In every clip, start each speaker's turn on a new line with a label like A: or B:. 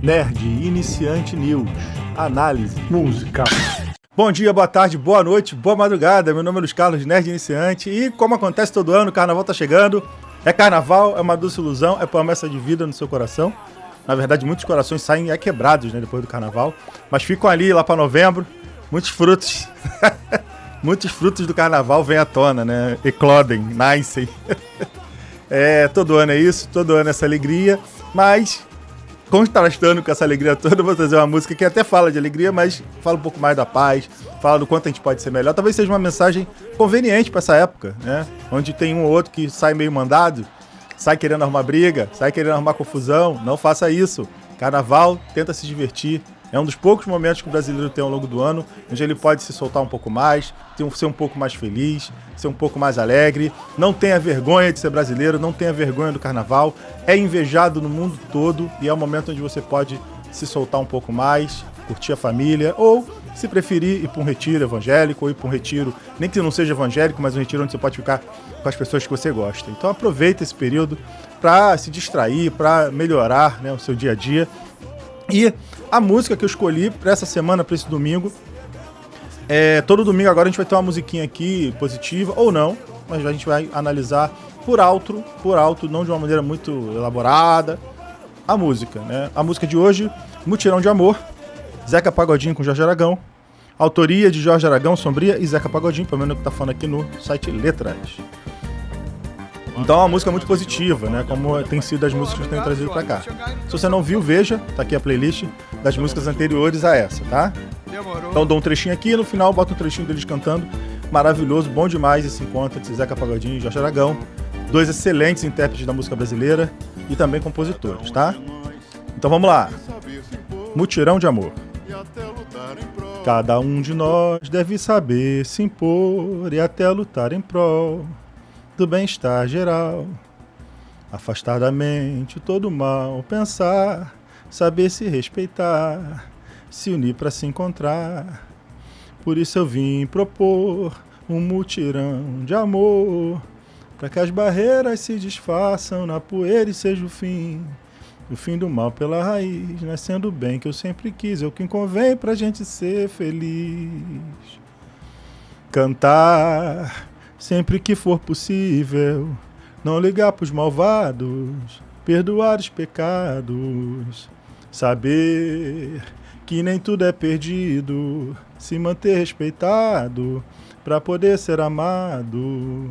A: Nerd Iniciante News. Análise.
B: Música.
A: Bom dia, boa tarde, boa noite, boa madrugada. Meu nome é Luiz Carlos, Nerd Iniciante. E como acontece todo ano, o carnaval tá chegando. É carnaval, é uma doce ilusão, é promessa de vida no seu coração. Na verdade, muitos corações saem quebrados, né, depois do carnaval. Mas ficam ali, lá pra novembro, muitos frutos. Muitos frutos do carnaval vêm à tona, né? Eclodem, nascem. Todo ano é isso, todo ano é essa alegria. Mas, contrastando com essa alegria toda, eu vou trazer uma música que até fala de alegria, mas fala um pouco mais da paz, fala do quanto a gente pode ser melhor. Talvez seja uma mensagem conveniente pra essa época, né? Onde tem um ou outro que sai meio mandado, sai querendo arrumar briga, sai querendo arrumar confusão. Não faça isso. Carnaval, tenta se divertir. É um dos poucos momentos que o brasileiro tem ao longo do ano, onde ele pode se soltar um pouco mais, ser um pouco mais feliz, ser um pouco mais alegre. Não tenha vergonha de ser brasileiro, não tenha vergonha do carnaval. É invejado no mundo todo e é o momento onde você pode se soltar um pouco mais, curtir a família, ou, se preferir, ir para um retiro evangélico, ou ir para um retiro, nem que não seja evangélico, mas um retiro onde você pode ficar com as pessoas que você gosta. Então aproveita esse período para se distrair, para melhorar, né, o seu dia a dia. E a música que eu escolhi para essa semana, para esse domingo, todo domingo agora a gente vai ter uma musiquinha aqui positiva, ou não, mas a gente vai analisar por alto, não de uma maneira muito elaborada, a música, né? A música de hoje, Mutirão de Amor, Zeca Pagodinho com Jorge Aragão, autoria de Jorge Aragão, Sombria e Zeca Pagodinho, pelo menos o que tá falando aqui no site Letras. Então é uma música muito positiva, né? Como tem sido as músicas que eu tenho trazido pra cá. Se você não viu, veja, tá aqui a playlist das músicas anteriores a essa, tá? Então dou um trechinho aqui e no final boto um trechinho deles cantando. Maravilhoso, bom demais esse encontro entre Zeca Pagodinho e Jorge Aragão. Dois excelentes intérpretes da música brasileira e também compositores, tá? Então vamos lá. Mutirão de Amor. Cada um de nós deve saber se impor e até lutar em prol do bem-estar geral, afastar da mente todo mal, pensar, saber se respeitar, se unir para se encontrar. Por isso eu vim propor um mutirão de amor, para que as barreiras se desfaçam na poeira e seja o fim do mal pela raiz, nascendo o bem que eu sempre quis, é o que convém pra gente ser feliz. Cantar sempre que for possível, não ligar pros malvados, perdoar os pecados, saber que nem tudo é perdido, se manter respeitado, pra poder ser amado.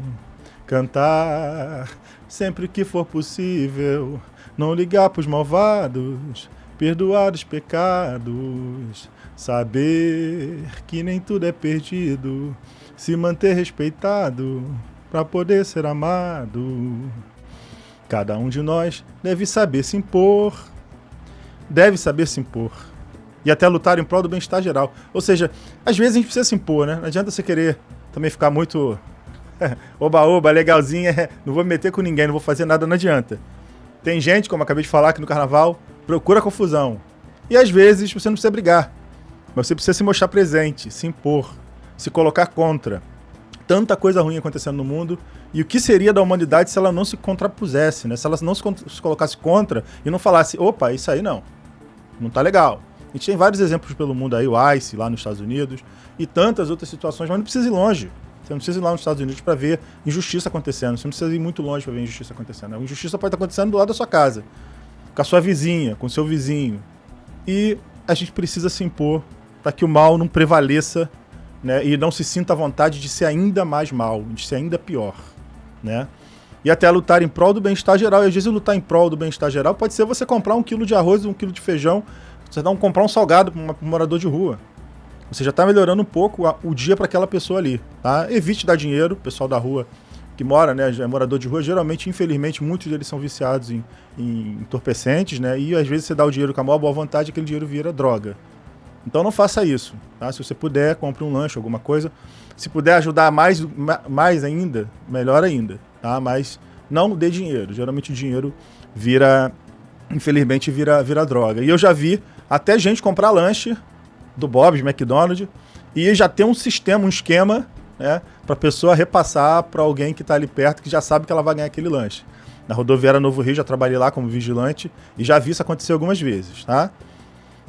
A: Cantar sempre que for possível, não ligar pros malvados, perdoar os pecados, saber que nem tudo é perdido, se manter respeitado, pra poder ser amado. Cada um de nós deve saber se impor, e até lutar em prol do bem-estar geral. Ou seja, às vezes a gente precisa se impor, né? Não adianta você querer também ficar muito oba-oba, legalzinho, não vou me meter com ninguém, não vou fazer nada, não adianta. Tem gente, como eu acabei de falar aqui no carnaval, procura confusão. E às vezes você não precisa brigar, mas você precisa se mostrar presente, se impor, se colocar contra. Tanta coisa ruim acontecendo no mundo, e o que seria da humanidade se ela não se contrapusesse, né? Se ela não se colocasse contra e não falasse, opa, isso aí não tá legal. A gente tem vários exemplos pelo mundo aí, o ICE lá nos Estados Unidos, e tantas outras situações, mas não precisa ir longe. Você não precisa ir lá nos Estados Unidos para ver injustiça acontecendo, você não precisa ir muito longe para ver injustiça acontecendo. A injustiça pode estar acontecendo do lado da sua casa, com a sua vizinha, com o seu vizinho. E a gente precisa se impor para que o mal não prevaleça, né, e não se sinta à vontade de ser ainda mais mal, de ser ainda pior, né? E até lutar em prol do bem-estar geral. E às vezes lutar em prol do bem-estar geral pode ser você comprar 1 quilo de arroz, 1 quilo de feijão, você comprar um salgado para um morador de rua. Você já está melhorando um pouco o dia para aquela pessoa ali, tá? Evite dar dinheiro, o pessoal da rua que mora, né, é morador de rua, geralmente, infelizmente, muitos deles são viciados em entorpecentes, né? E às vezes você dá o dinheiro com a maior boa vontade, aquele dinheiro vira droga. Então não faça isso, tá? Se você puder, compre um lanche, alguma coisa. Se puder ajudar mais ainda, melhor ainda, tá? Mas não dê dinheiro. Geralmente o dinheiro infelizmente vira droga. E eu já vi até gente comprar lanche do Bob's, McDonald's, e já tem um sistema, um esquema, né, para a pessoa repassar para alguém que está ali perto, que já sabe que ela vai ganhar aquele lanche. Na rodoviária Novo Rio, já trabalhei lá como vigilante e já vi isso acontecer algumas vezes, tá?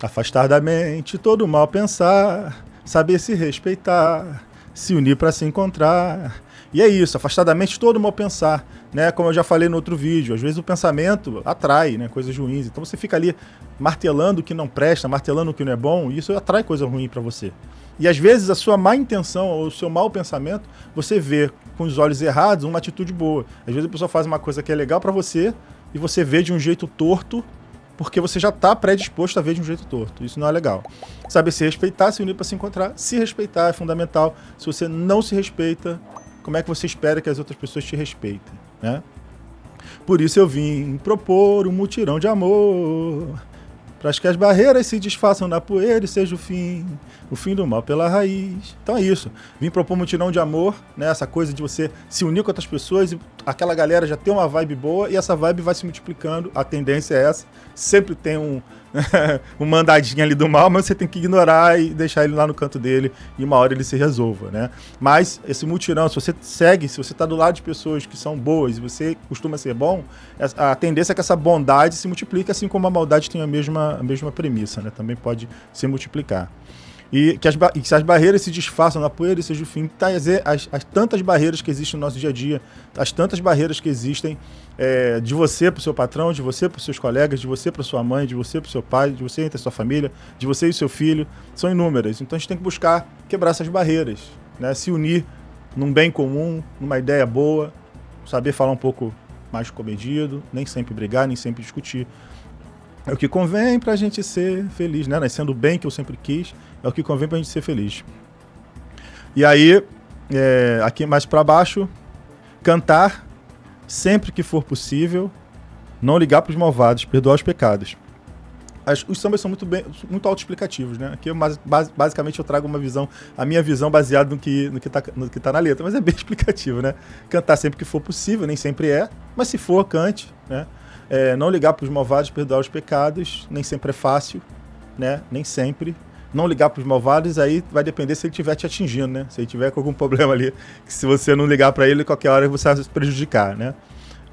A: Afastar da mente todo mal pensar, saber se respeitar, se unir para se encontrar. E é isso, afastar da mente todo mal pensar, né? Como eu já falei no outro vídeo, às vezes o pensamento atrai, né, coisas ruins. Então você fica ali martelando o que não presta, martelando o que não é bom, e isso atrai coisa ruim para você. E às vezes a sua má intenção ou o seu mau pensamento, você vê com os olhos errados uma atitude boa. Às vezes a pessoa faz uma coisa que é legal para você e você vê de um jeito torto, porque você já está predisposto a ver de um jeito torto. Isso não é legal. Saber se respeitar, se unir para se encontrar. Se respeitar é fundamental. Se você não se respeita, como é que você espera que as outras pessoas te respeitem, né? Por isso eu vim propor um mutirão de amor, para que as barreiras se desfaçam na poeira e seja o fim do mal pela raiz. Então é isso. Vim propor um mutirão de amor, né? Essa coisa de você se unir com outras pessoas e aquela galera já tem uma vibe boa e essa vibe vai se multiplicando. A tendência é essa. Sempre tem um mandadinho ali do mal, mas você tem que ignorar e deixar ele lá no canto dele e uma hora ele se resolva, né? Mas esse mutirão, se você segue, se você está do lado de pessoas que são boas e você costuma ser bom, a tendência é que essa bondade se multiplique, assim como a maldade tem a mesma premissa, né? Também pode se multiplicar. E que as barreiras se desfaçam na poeira e seja o fim. As tantas barreiras que existem no nosso dia a dia, as tantas barreiras que existem de você para o seu patrão, de você para os seus colegas, de você para sua mãe, de você para o seu pai, de você entre a sua família, de você e o seu filho, são inúmeras. Então a gente tem que buscar quebrar essas barreiras, né? Se unir num bem comum, numa ideia boa, saber falar um pouco mais comedido, nem sempre brigar, nem sempre discutir. É o que convém pra gente ser feliz, né? Nascendo bem que eu sempre quis, é o que convém pra gente ser feliz. E aí, aqui mais pra baixo, cantar sempre que for possível, não ligar pros malvados, perdoar os pecados. Os sambas são muito autoexplicativos, né? Aqui basicamente eu trago a minha visão baseada no que tá na letra, mas é bem explicativo, né? Cantar sempre que for possível, nem sempre é, mas se for, cante, né? Não ligar para os malvados, perdoar os pecados, nem sempre é fácil, né? Nem sempre. Não ligar para os malvados, aí vai depender se ele estiver te atingindo, né? Se ele tiver com algum problema ali, que se você não ligar para ele, qualquer hora você vai se prejudicar, né?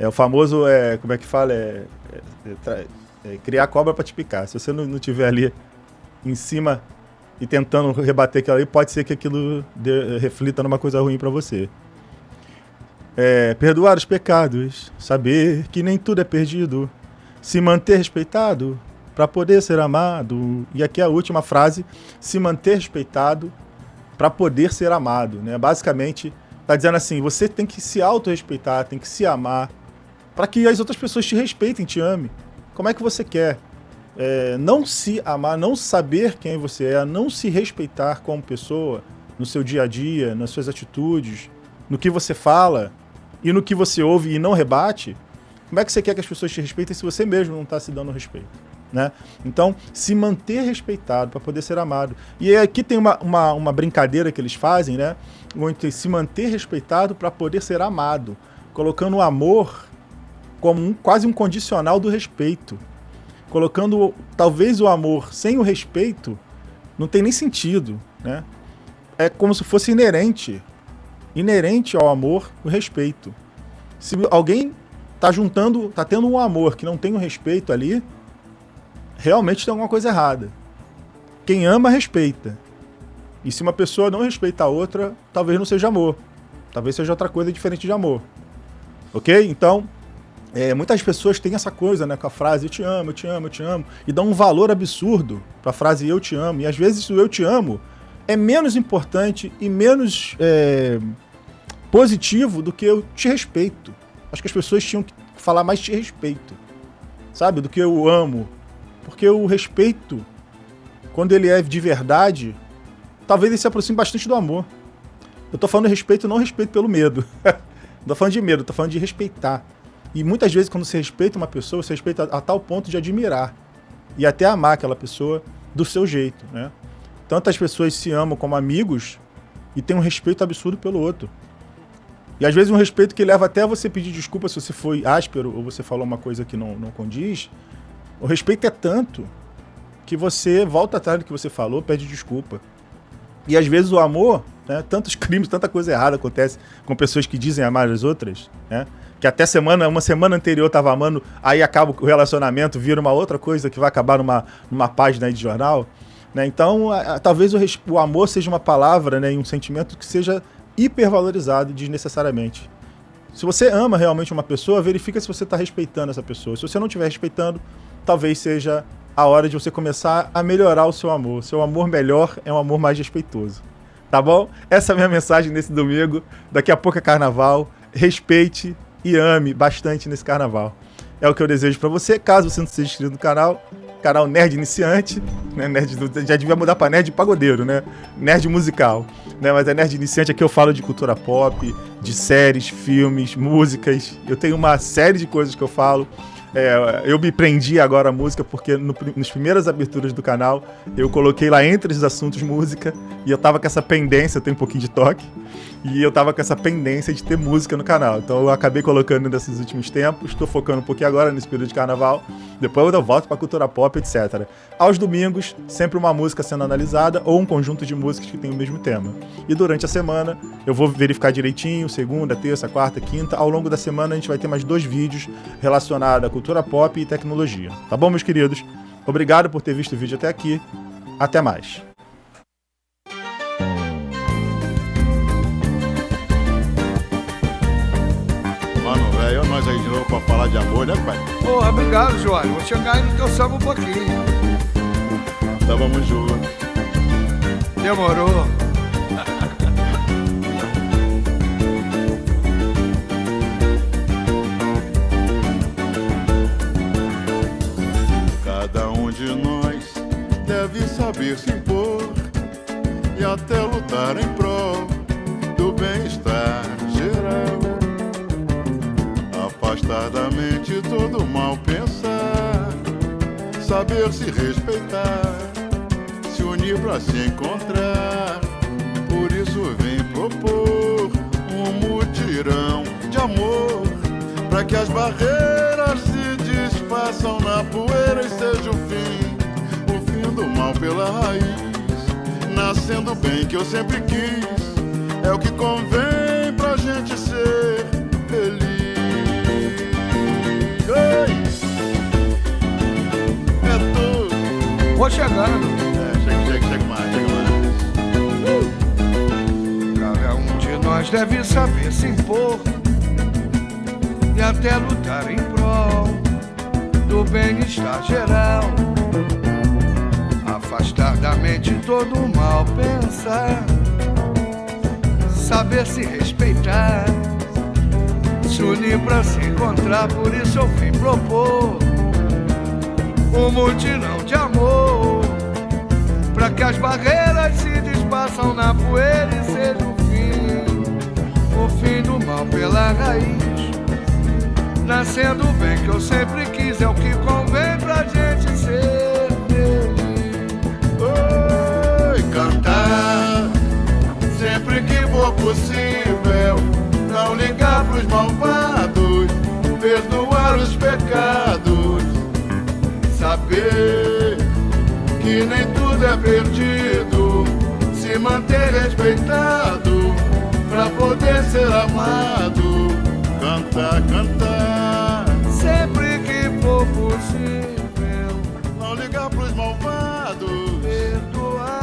A: O famoso, como é que fala? Criar cobra para te picar. Se você não tiver ali em cima e tentando rebater aquilo ali, pode ser que aquilo reflita numa coisa ruim para você. Perdoar os pecados, saber que nem tudo é perdido, se manter respeitado para poder ser amado. E aqui a última frase, se manter respeitado para poder ser amado, né? Basicamente, está dizendo assim, você tem que se autorrespeitar, tem que se amar, para que as outras pessoas te respeitem, te amem. Como é que você quer? Não se amar, não saber quem você é, não se respeitar como pessoa, no seu dia a dia, nas suas atitudes, no que você fala e no que você ouve e não rebate, como é que você quer que as pessoas te respeitem se você mesmo não está se dando respeito, né? Então, se manter respeitado para poder ser amado. E aqui tem uma brincadeira que eles fazem, né? Onde se manter respeitado para poder ser amado, colocando o amor como quase um condicional do respeito. Colocando, talvez, o amor sem o respeito não tem nem sentido, né? É como se fosse inerente ao amor o respeito. Se alguém tá tendo um amor que não tem o respeito ali, realmente tem alguma coisa errada. Quem ama, respeita. E se uma pessoa não respeita a outra, talvez não seja amor. Talvez seja outra coisa diferente de amor. Ok? Então, muitas pessoas têm essa coisa, né, com a frase eu te amo, eu te amo, eu te amo, e dão um valor absurdo para a frase eu te amo. E às vezes o eu te amo é menos importante e menos positivo do que eu te respeito. Acho que as pessoas tinham que falar mais te respeito, sabe, do que eu amo. Porque o respeito, quando ele é de verdade, talvez ele se aproxime bastante do amor. Eu tô falando de respeito, não respeito pelo medo. Não tô falando de medo, tô falando de respeitar. E muitas vezes quando você respeita uma pessoa, você respeita a tal ponto de admirar. E até amar aquela pessoa do seu jeito, né? Tantas pessoas se amam como amigos e têm um respeito absurdo pelo outro. E às vezes um respeito que leva até a você pedir desculpa se você foi áspero ou você falou uma coisa que não condiz. O respeito é tanto que você volta atrás do que você falou, pede desculpa. E às vezes o amor, né, tantos crimes, tanta coisa errada acontece com pessoas que dizem amar as outras, né? Que até uma semana anterior estava amando, aí acaba o relacionamento, vira uma outra coisa que vai acabar numa página aí de jornal. Né? Então, talvez o amor seja uma palavra, né, e um sentimento que seja hipervalorizado desnecessariamente. Se você ama realmente uma pessoa, verifica se você está respeitando essa pessoa. Se você não estiver respeitando, talvez seja a hora de você começar a melhorar o seu amor. Seu amor melhor é um amor mais respeitoso. Tá bom? Essa é a minha mensagem nesse domingo. Daqui a pouco é carnaval. Respeite e ame bastante nesse carnaval. É o que eu desejo pra você. Caso você não seja inscrito no canal Nerd Iniciante, né? Já devia mudar pra Nerd Pagodeiro, né? Nerd Musical, né? Mas é Nerd Iniciante, aqui eu falo de cultura pop, de séries, filmes, músicas. Eu tenho uma série de coisas que eu falo. Eu me prendi agora à música porque nas primeiras aberturas do canal eu coloquei lá entre os assuntos música e eu tava com essa pendência, eu tenho um pouquinho de toque, e eu tava com essa pendência de ter música no canal. Então eu acabei colocando nesses últimos tempos, estou focando um pouquinho agora nesse período de carnaval, depois eu volto pra cultura pop, etc. Aos domingos, sempre uma música sendo analisada ou um conjunto de músicas que tem o mesmo tema. E durante a semana eu vou verificar direitinho, segunda, terça, quarta, quinta. Ao longo da semana a gente vai ter mais 2 vídeos relacionados à cultura pop e tecnologia. Tá bom, meus queridos? Obrigado por ter visto o vídeo até aqui. Até mais.
B: Mano, velho, nós aí de novo pra falar de amor, né, pai?
C: Porra, obrigado, João. Vou chegar aí no teu samba um pouquinho.
B: Então vamos juntos.
C: Demorou.
B: Cada um de nós deve saber se impor e até lutar em prol do bem-estar geral. Afastar da mente todo mal pensar, saber se respeitar, se unir pra se encontrar. Por isso vem propor um mutirão de amor, pra que as barreiras se desfaçam na poeira e seja o fim do mal pela raiz. Nascendo o bem que eu sempre quis, é o que convém pra gente ser feliz. Ei! É tudo.
C: Vou chegando.
B: Chega mais.
C: Cada um de nós deve saber se impor e até lutar em prol do bem-estar geral. Afastar da mente todo o mal pensar, saber se respeitar, se unir pra se encontrar. Por isso eu vim propor um mutirão de amor, pra que as barreiras se desfaçam na poeira e seja o fim do mal pela raiz. Nascendo o bem que eu sempre quis, é o que convém pra gente ser feliz.
B: Oi, cantar sempre que for possível, não ligar pros malvados, perdoar os pecados, saber que nem tudo é perdido, se manter respeitado pra poder ser amado. Cantar
C: Sempre que for possível,
B: não ligar pros malvados,
C: perdoar